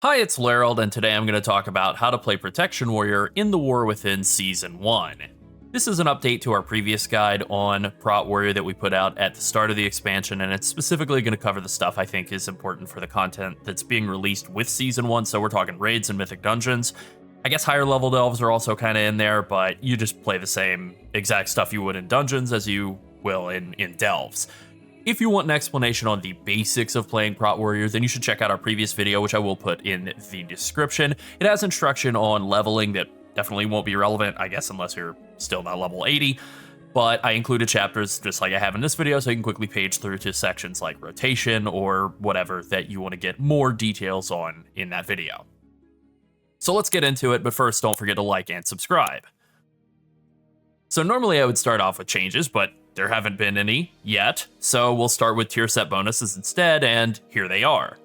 Hi, it's Llarold, and today I'm going to talk about how to play Protection Warrior in the War Within Season 1. This is an update to our previous guide on Prot Warrior that we put out at the start of the expansion, and it's specifically going to cover the stuff I think is important for the content that's being released with Season 1, so we're talking raids and mythic dungeons. I guess higher level delves are also kind of in there, but you just play the same exact stuff you would in dungeons as you will in delves. If you want an explanation on the basics of playing Prot Warrior, then you should check out our previous video, which I will put in the description. It has instruction on leveling that definitely won't be relevant, I guess, unless you're still not level 80. But I included chapters just like I have in this video, so you can quickly page through to sections like rotation or whatever that you want to get more details on in that video. So let's get into it, but first, don't forget to like and subscribe. So normally I would start off with changes, but there haven't been any yet, so we'll start with tier set bonuses instead, and here they are.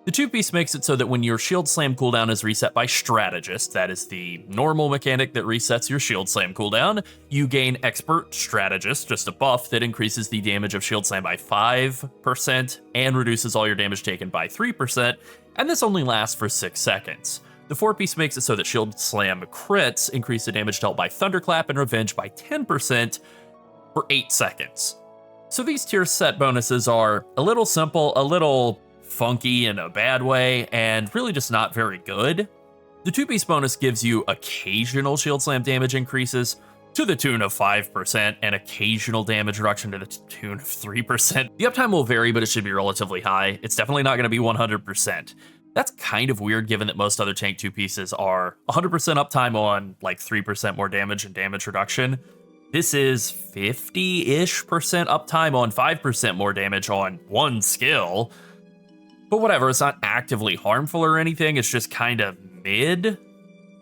The 2-piece makes it so that when your Shield Slam cooldown is reset by Strategist, that is the normal mechanic that resets your Shield Slam cooldown, you gain Expert Strategist, just a buff that increases the damage of Shield Slam by 5% and reduces all your damage taken by 3%, and this only lasts for 6 seconds. The 4-piece makes it so that Shield Slam crits increase the damage dealt by Thunderclap and Revenge by 10%, for 8 seconds. So these tier set bonuses are a little simple, a little funky in a bad way, and really just not very good. The 2-piece bonus gives you occasional Shield Slam damage increases to the tune of 5% and occasional damage reduction to the tune of 3%. The uptime will vary, but it should be relatively high. It's definitely not going to be 100%. That's kind of weird given that most other tank 2-pieces are 100% uptime on like 3% more damage and damage reduction. This is 50-ish% uptime on 5% more damage on one skill. But whatever, it's not actively harmful or anything, it's just kind of mid.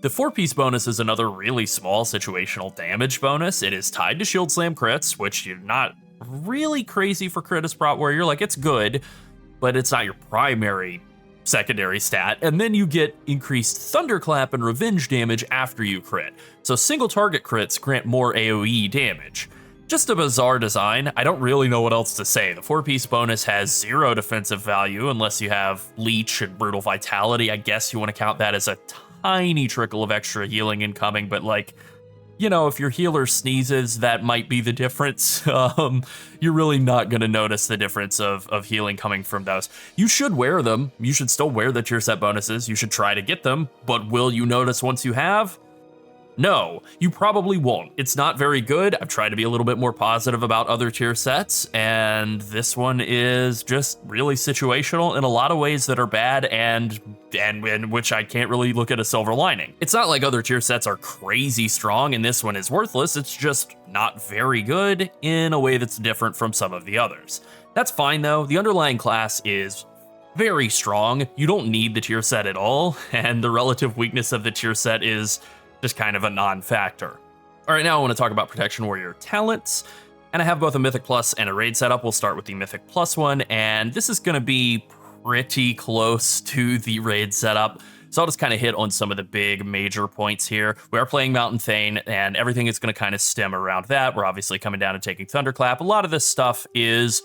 The 4-piece bonus is another really small situational damage bonus. It is tied to Shield Slam crits, which you're not really crazy for crit as Prot Warrior. Like, it's good, but it's not your primary secondary stat, and then you get increased Thunderclap and Revenge damage after you crit. So single target crits grant more AoE damage. Just a bizarre design. I don't really know what else to say. The 4-piece bonus has 0 defensive value unless you have Leech and Brutal Vitality. I guess you want to count that as a tiny trickle of extra healing incoming, but like, you know, if your healer sneezes, that might be the difference. You're really not going to notice the difference of healing coming from those. You should wear them. You should still wear the tier set bonuses. You should try to get them, but will you notice once you have? No, you probably won't. It's not very good. I've tried to be a little bit more positive about other tier sets, and this one is just really situational in a lot of ways that are bad and in which I can't really look at a silver lining. It's not like other tier sets are crazy strong and this one is worthless. It's just not very good in a way that's different from some of the others. That's fine though. The underlying class is very strong. You don't need the tier set at all, and the relative weakness of the tier set is just kind of a non-factor. All right, now I want to talk about Protection Warrior talents, and I have both a Mythic Plus and a raid setup. We'll start with the Mythic Plus one, and this is going to be pretty close to the raid setup, so I'll just kind of hit on some of the big major points here. We are playing Mountain Thane, and everything is going to kind of stem around that. We're obviously coming down and taking Thunderclap. A lot of this stuff is,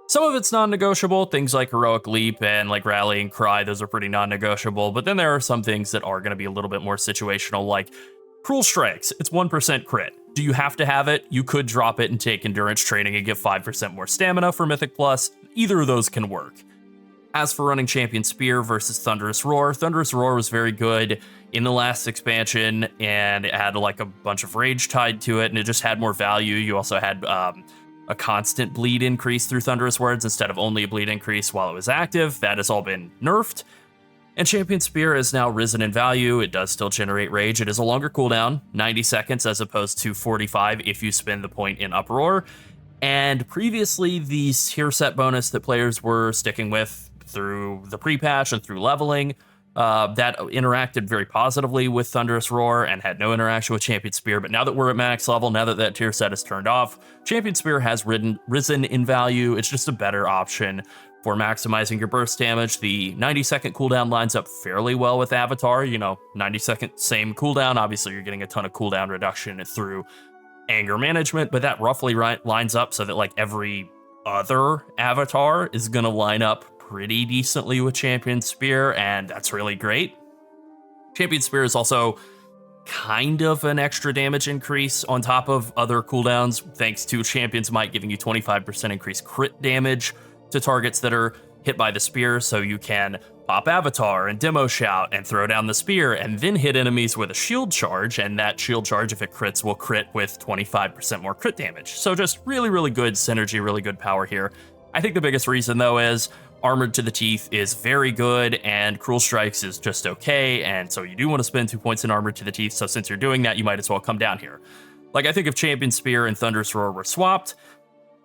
some of it's non-negotiable, things like Heroic Leap and like Rallying Cry, those are pretty non-negotiable, but then there are some things that are going to be a little bit more situational, like Cruel Strikes. It's 1% crit. Do you have to have it? You could drop it and take Endurance Training and get 5% more stamina for Mythic Plus. Either of those can work. As for running Champion Spear versus Thunderous Roar was very good in the last expansion, and it had like a bunch of rage tied to it, and it just had more value. You also had a constant bleed increase through Thunderous Words instead of only a bleed increase while it was active. That has all been nerfed. And Champion Spear is now risen in value. It does still generate rage. It is a longer cooldown, 90 seconds as opposed to 45 if you spend the point in Uproar. And previously, the tier set bonus that players were sticking with through the pre-patch and through leveling, that interacted very positively with Thunderous Roar and had no interaction with Champion Spear. But now that we're at max level, now that that tier set is turned off, Champion Spear has risen in value. It's just a better option for maximizing your burst damage. The 90-second cooldown lines up fairly well with Avatar. You know, 90-second same cooldown. Obviously, you're getting a ton of cooldown reduction through anger management, but that roughly lines up so that like every other Avatar is going to line up pretty decently with Champion Spear, and that's really great. Champion Spear is also kind of an extra damage increase on top of other cooldowns, thanks to Champion's Might giving you 25% increased crit damage to targets that are hit by the spear, so you can pop Avatar and Demo Shout and throw down the spear and then hit enemies with a shield charge, and that shield charge, if it crits, will crit with 25% more crit damage. So just really, really good synergy, really good power here. I think the biggest reason, though, is Armored to the Teeth is very good, and Cruel Strikes is just okay, and so you do want to spend 2 points in Armored to the Teeth, so since you're doing that, you might as well come down here. Like, I think if Champion Spear and Thunderous Roar were swapped,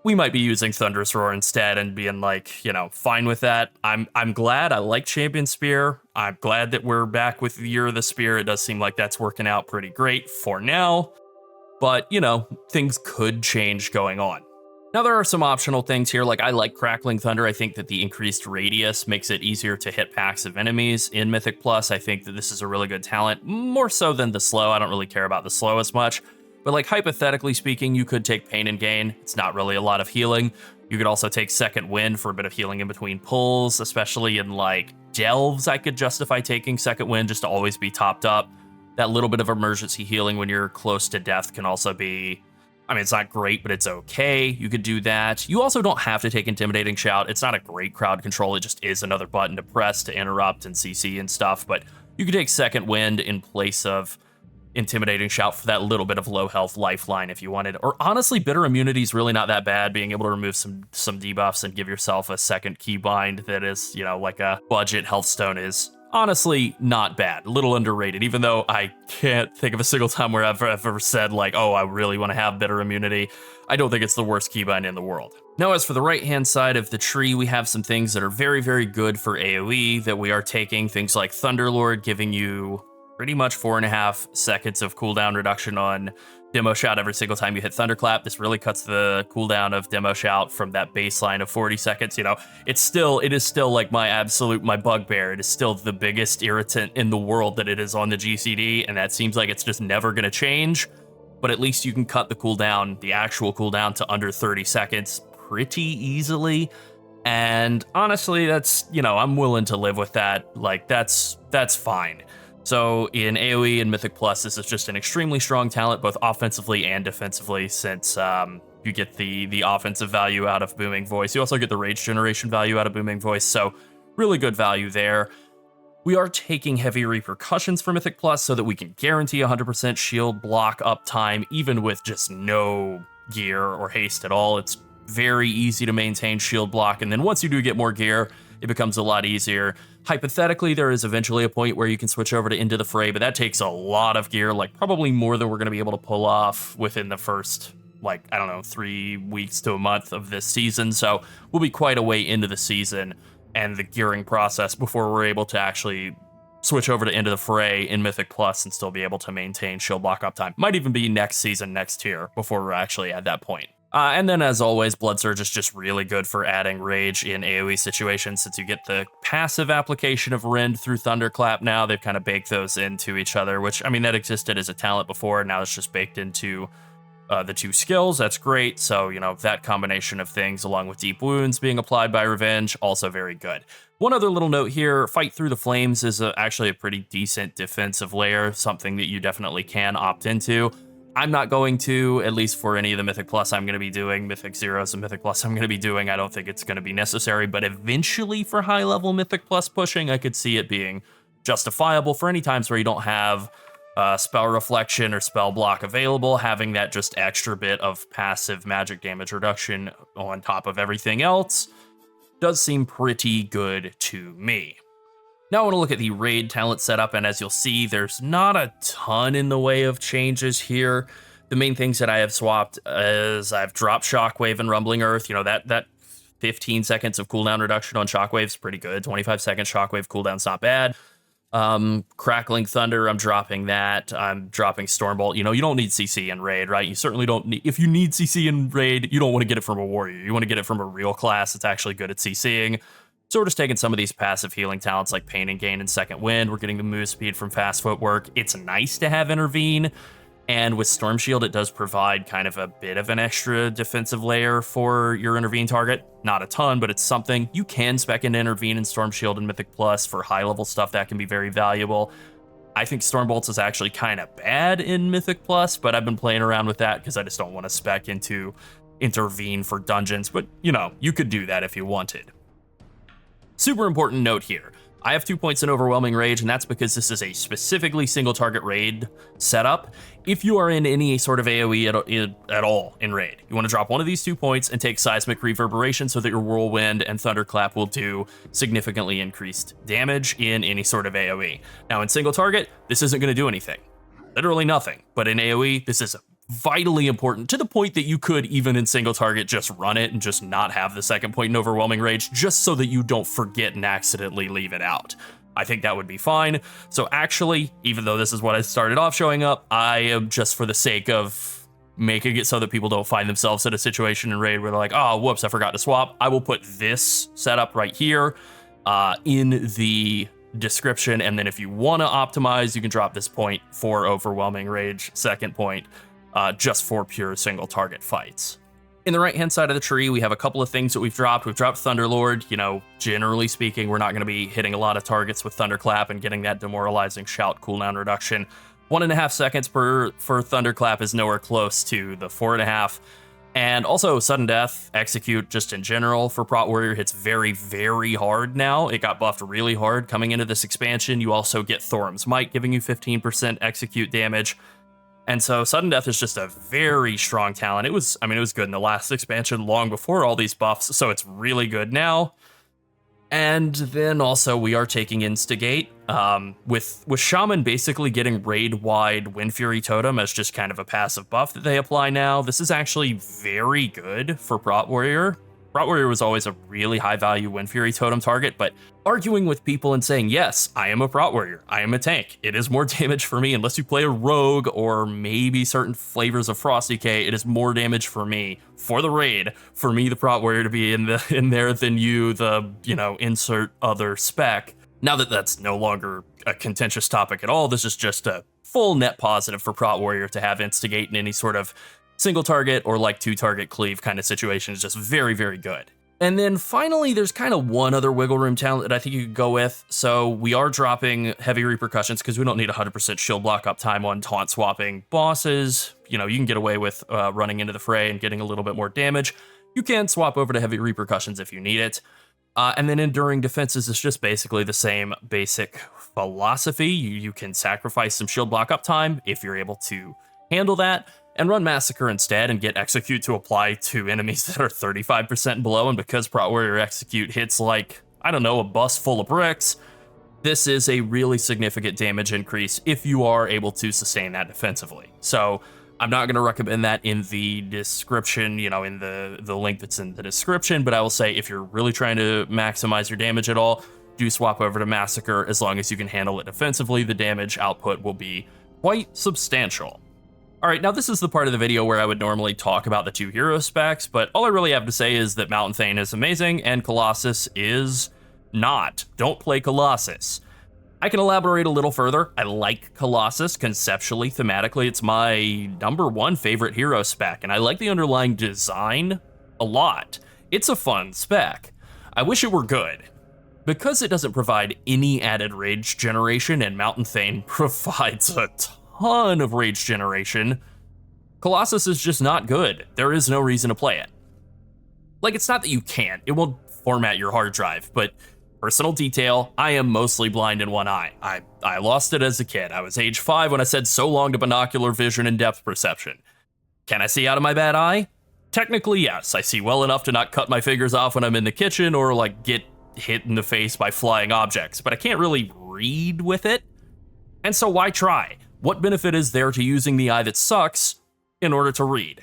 we might be using Thunderous Roar instead and being like, you know, fine with that. I'm glad. I like Champion Spear. I'm glad that we're back with the Year of the Spear. It does seem like that's working out pretty great for now, but, you know, things could change going on. Now, there are some optional things here, like I like Crackling Thunder. I think that the increased radius makes it easier to hit packs of enemies in Mythic Plus. I think that this is a really good talent, more so than the slow. I don't really care about the slow as much, but like hypothetically speaking, you could take Pain and Gain. It's not really a lot of healing. You could also take Second Wind for a bit of healing in between pulls, especially in like Delves. I could justify taking Second Wind just to always be topped up. That little bit of emergency healing when you're close to death can also be, I mean, it's not great, but it's okay. You could do that. You also don't have to take Intimidating Shout. It's not a great crowd control. It just is another button to press to interrupt and CC and stuff. But you could take Second Wind in place of Intimidating Shout for that little bit of low health lifeline if you wanted. Or honestly, Bitter Immunity is really not that bad. Being able to remove some debuffs and give yourself a second keybind that is, you know, like a budget health stone is honestly not bad. A little underrated, even though I can't think of a single time where I've ever said like, oh, I really want to have Bitter Immunity. I don't think it's the worst keybind in the world. Now, as for the right-hand side of the tree, we have some things that are very, very good for AoE that we are taking. Things like Thunderlord giving you pretty much 4.5 seconds of cooldown reduction on Demo Shout every single time you hit Thunderclap. This really cuts the cooldown of Demo Shout from that baseline of 40 seconds. You know, it is still like my bugbear. It is still the biggest irritant in the world that it is on the GCD, and that seems like it's just never going to change. But at least you can cut the cooldown, the actual cooldown, to under 30 seconds pretty easily. And honestly, that's, you know, I'm willing to live with that. Like, that's fine. So in AoE and Mythic Plus, this is just an extremely strong talent, both offensively and defensively, since you get the offensive value out of Booming Voice. You also get the rage generation value out of Booming Voice, so really good value there. We are taking heavy repercussions for Mythic Plus so that we can guarantee 100% shield block uptime, even with just no gear or haste at all. It's very easy to maintain shield block, and then once you do get more gear, it becomes a lot easier. Hypothetically, there is eventually a point where you can switch over to Into the Fray, but that takes a lot of gear, like probably more than we're going to be able to pull off within the first, like, I don't know, 3 weeks to a month of this season. So we'll be quite a way into the season and the gearing process before we're able to actually switch over to Into the Fray in Mythic Plus and still be able to maintain shield block uptime. Might even be next season, next tier, before we're actually at that point. And then, as always, Blood Surge is just really good for adding rage in AoE situations, since you get the passive application of Rend through Thunderclap now. They've kind of baked those into each other, which, I mean, that existed as a talent before. Now it's just baked into the two skills. That's great. So, you know, that combination of things, along with Deep Wounds being applied by Revenge, also very good. One other little note here, Fight Through the Flames is actually a pretty decent defensive layer, something that you definitely can opt into. I'm not going to, at least for any of the Mythic Plus I'm going to be doing, Mythic Zeros and Mythic Plus I'm going to be doing. I don't think it's going to be necessary, but eventually for high-level Mythic Plus pushing, I could see it being justifiable for any times where you don't have Spell Reflection or Spell Block available. Having that just extra bit of passive magic damage reduction on top of everything else does seem pretty good to me. Now I want to look at the raid talent setup, and as you'll see, there's not a ton in the way of changes here. The main things that I have swapped is I've dropped Shockwave and Rumbling Earth. You know, that 15 seconds of cooldown reduction on Shockwave's pretty good. 25 seconds Shockwave cooldown's not bad. Crackling Thunder, I'm dropping that. I'm dropping Stormbolt. You know, you don't need CC in raid, right? You certainly don't need, if you need CC in raid, you don't want to get it from a warrior. You want to get it from a real class that's actually good at CCing. So we're just taking some of these passive healing talents like Pain and Gain and Second Wind. We're getting the move speed from Fast Footwork. It's nice to have Intervene. And with Storm Shield, it does provide kind of a bit of an extra defensive layer for your Intervene target. Not a ton, but it's something. You can spec into Intervene and Storm Shield and Mythic Plus for high-level stuff that can be very valuable. I think Stormbolts is actually kind of bad in Mythic Plus, but I've been playing around with that because I just don't want to spec into Intervene for dungeons. But, you know, you could do that if you wanted. Super important note here. I have 2 points in Overwhelming Rage, and that's because this is a specifically single target raid setup. If you are in any sort of AoE at all in raid, you want to drop one of these 2 points and take Seismic Reverberation so that your Whirlwind and Thunderclap will do significantly increased damage in any sort of AoE. Now in single target, this isn't going to do anything. Literally nothing. But in AoE, this is vitally important, to the point that you could, even in single target, just run it and just not have the second point in Overwhelming Rage, just so that you don't forget and accidentally leave it out. I think that would be fine. So actually, even though this is what I started off showing up, I am, just for the sake of making it so that people don't find themselves in a situation in raid where they're like, oh, whoops, I forgot to swap, I will put this setup right here in the description, and then if you want to optimize, you can drop this point for Overwhelming Rage, second point, just for pure single target fights. In the right-hand side of the tree, we have a couple of things that we've dropped. We've dropped Thunderlord. You know, generally speaking, we're not going to be hitting a lot of targets with Thunderclap and getting that demoralizing shout cooldown reduction. 1.5 seconds for Thunderclap is nowhere close to the 4.5. And also Sudden Death, Execute, just in general for Prot Warrior, hits very, very hard now. It got buffed really hard coming into this expansion. You also get Thorum's Might, giving you 15% Execute damage. And so Sudden Death is just a very strong talent. It was good in the last expansion long before all these buffs, so it's really good now. And then also we are taking Instigate, with Shaman basically getting raid-wide Wind Fury Totem as just kind of a passive buff that they apply now. This is actually very good for Prot Warrior. Prot Warrior was always a really high-value Wind Fury Totem target, but arguing with people and saying, yes, I am a Prot Warrior, I am a tank, it is more damage for me, unless you play a Rogue or maybe certain flavors of Frost Decay, it is more damage for me, for the raid, for me, the Prot Warrior, to be in there than you, the, you know, insert other spec. Now that that's no longer a contentious topic at all, this is just a full net positive for Prot Warrior to have Instigate in any sort of single target or like 2-target cleave kind of situation is just very, very good. And then finally, there's kind of one other wiggle room talent that I think you could go with. So we are dropping Heavy Repercussions because we don't need 100% shield block uptime on taunt swapping bosses. You know, you can get away with running into the fray and getting a little bit more damage. You can swap over to Heavy Repercussions if you need it. And then Enduring Defenses is just basically the same basic philosophy. You can sacrifice some shield block uptime if you're able to handle that, and run Massacre instead and get Execute to apply to enemies that are 35% below. And because Prot Warrior Execute hits like, I don't know, a bus full of bricks, this is a really significant damage increase if you are able to sustain that defensively. So I'm not going to recommend that in the description, you know, in the link that's in the description, but I will say if you're really trying to maximize your damage at all, do swap over to Massacre. As long as you can handle it defensively, the damage output will be quite substantial. All right, now this is the part of the video where I would normally talk about the 2 hero specs, but all I really have to say is that Mountain Thane is amazing and Colossus is not. Don't play Colossus. I can elaborate a little further. I like Colossus conceptually, thematically. It's my #1 favorite hero spec, and I like the underlying design a lot. It's a fun spec. I wish it were good. Because it doesn't provide any added rage generation, and Mountain Thane provides a ton of rage generation, Colossus is just not good. There is no reason to play it. Like, it's not that you can't. It won't format your hard drive, but personal detail, I am mostly blind in one eye. I lost it as a kid. I was age 5 when I said so long to binocular vision and depth perception. Can I see out of my bad eye? Technically, yes. I see well enough to not cut my fingers off when I'm in the kitchen or like get hit in the face by flying objects, but I can't really read with it. And so why try? What benefit is there to using the eye that sucks in order to read?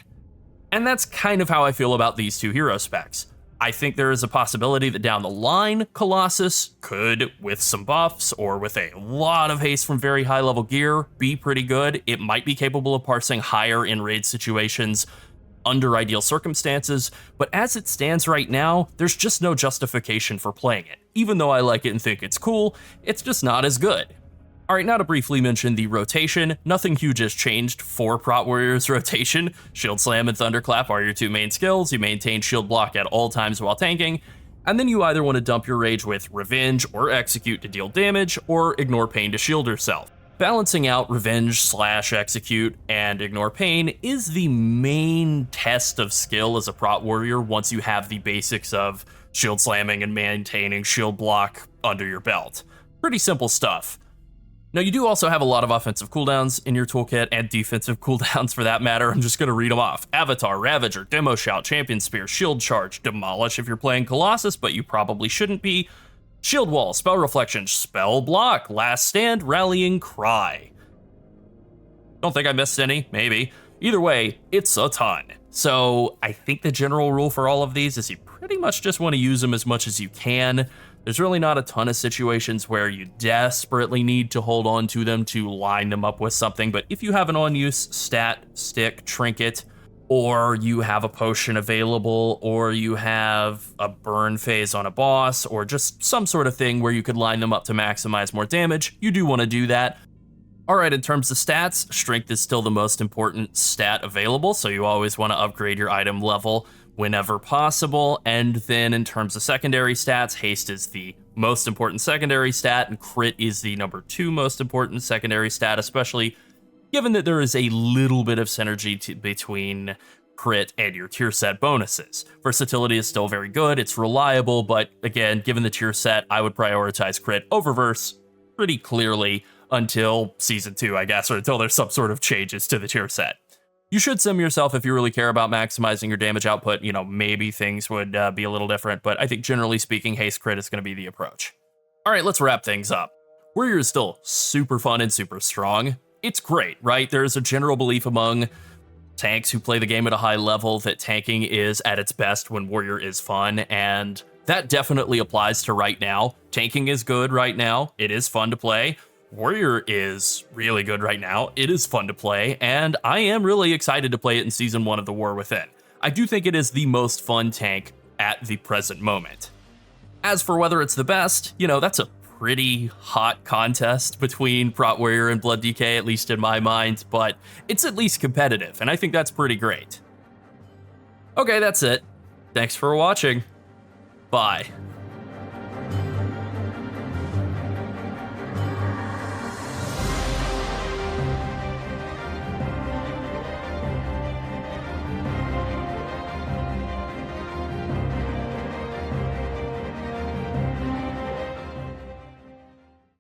And that's kind of how I feel about these 2 hero specs. I think there is a possibility that down the line, Colossus could, with some buffs or with a lot of haste from very high level gear, be pretty good. It might be capable of parsing higher in raid situations under ideal circumstances, but as it stands right now, there's just no justification for playing it. Even though I like it and think it's cool, it's just not as good. Alright, now to briefly mention the rotation, nothing huge has changed for Prot Warrior's rotation. Shield Slam and Thunderclap are your two main skills. You maintain shield block at all times while tanking, and then you either want to dump your rage with Revenge or Execute to deal damage, or Ignore Pain to shield yourself. Balancing out Revenge/Execute and Ignore Pain is the main test of skill as a Prot Warrior once you have the basics of shield slamming and maintaining shield block under your belt. Pretty simple stuff. Now, you do also have a lot of offensive cooldowns in your toolkit, and defensive cooldowns for that matter. I'm just going to read them off. Avatar, Ravager, Demo Shout, Champion Spear, Shield Charge, Demolish if you're playing Colossus, but you probably shouldn't be, Shield Wall, Spell Reflection, Spell Block, Last Stand, Rallying Cry. Don't think I missed any, maybe. Either way, it's a ton. So I think the general rule for all of these is you pretty much just want to use them as much as you can. There's really not a ton of situations where you desperately need to hold on to them to line them up with something, but if you have an on-use stat, stick, trinket, or you have a potion available, or you have a burn phase on a boss, or just some sort of thing where you could line them up to maximize more damage, you do want to do that. Alright, in terms of stats, strength is still the most important stat available, so you always want to upgrade your item level whenever possible. And then in terms of secondary stats, haste is the most important secondary stat, and crit is the number 2 most important secondary stat, especially given that there is a little bit of synergy between crit and your tier set bonuses. Versatility is still very good, it's reliable, but again, given the tier set, I would prioritize crit over verse pretty clearly until Season 2, I guess, or until there's some sort of changes to the tier set. You should sim yourself if you really care about maximizing your damage output. You know, maybe things would be a little different, but I think generally speaking, haste crit is going to be the approach. All right, let's wrap things up. Warrior is still super fun and super strong. It's great, right? There's a general belief among tanks who play the game at a high level that tanking is at its best when Warrior is fun, and that definitely applies to right now. Tanking is good right now. It is fun to play. Warrior is really good right now. It is fun to play, and I am really excited to play it in Season 1 of The War Within. I do think it is the most fun tank at the present moment. As for whether it's the best, you know, that's a pretty hot contest between Prot Warrior and Blood DK, at least in my mind, but it's at least competitive, and I think that's pretty great. Okay, that's it. Thanks for watching. Bye.